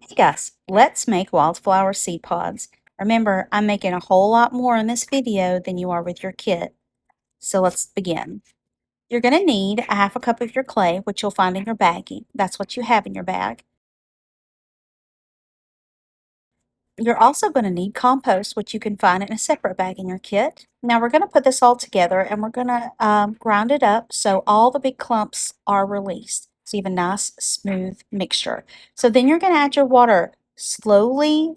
Hey guys, let's make wildflower seed pods. Remember, I'm making a whole lot more in this video than you are with your kit. So let's begin. You're going to need a half a cup of your clay, which you'll find in your baggie. That's what you have in your bag. You're also going to need compost, which you can find in a separate bag in your kit. Now we're going to put this all together and we're going to grind it up so all the big clumps are released. So you have a nice smooth mixture. So then you're going to add your water slowly,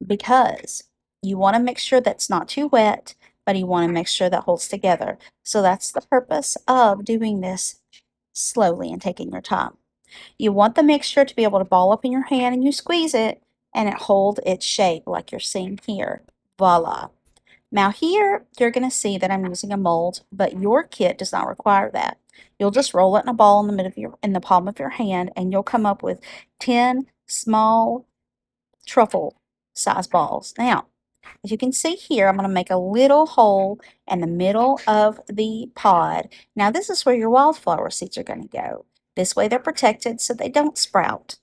because you want to make sure that's not too wet, but you want to make sure that holds together. So that's the purpose of doing this slowly and taking your time. You want the mixture to be able to ball up in your hand and you squeeze it and it hold its shape like you're seeing here. Voila. Now here you're going to see that I'm using a mold, but your kit does not require that. You'll just roll it in a ball in the middle of in the palm of your hand and you'll come up with 10 small truffle size balls. Now, as you can see here, I'm going to make a little hole in the middle of the pod. Now this is where your wildflower seeds are going to go. This way they're protected so they don't sprout.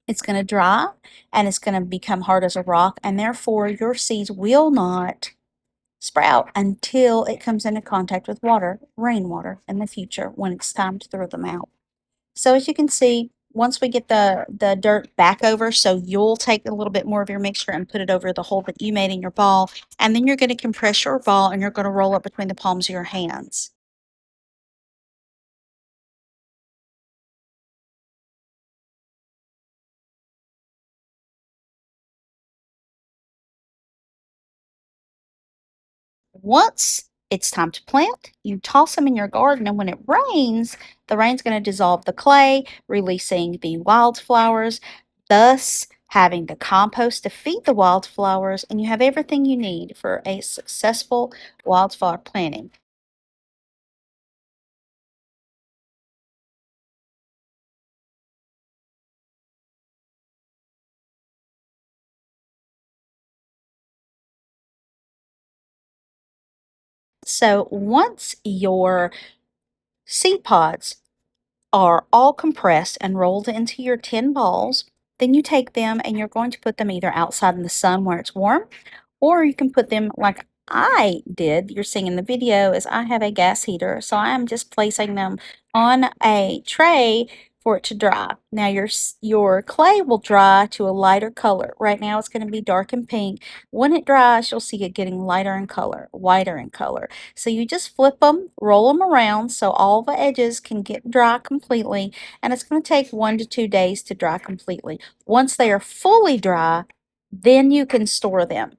It's going to dry and it's going to become hard as a rock, and therefore your seeds will not sprout until it comes into contact with water, rainwater, in the future when it's time to throw them out. So as you can see, once we get the dirt back over, so you'll take a little bit more of your mixture and put it over the hole that you made in your ball, and then you're going to compress your ball and you're going to roll it between the palms of your hands. Once it's time to plant, you toss them in your garden, and when it rains, the rain's going to dissolve the clay, releasing the wildflowers, thus having the compost to feed the wildflowers, and you have everything you need for a successful wildflower planting. So once your seed pods are all compressed and rolled into your tin balls, then you take them and you're going to put them either outside in the sun where it's warm, or you can put them like I did. You're seeing in the video is I have a gas heater, so I am just placing them on a tray for it to dry. Now your clay will dry to a lighter color. Right now it's going to be dark and pink. When it dries, you'll see it getting lighter in color, whiter in color. So you just flip them, roll them around so all the edges can get dry completely, and it's going to take 1 to 2 days to dry completely. Once they are fully dry, then you can store them.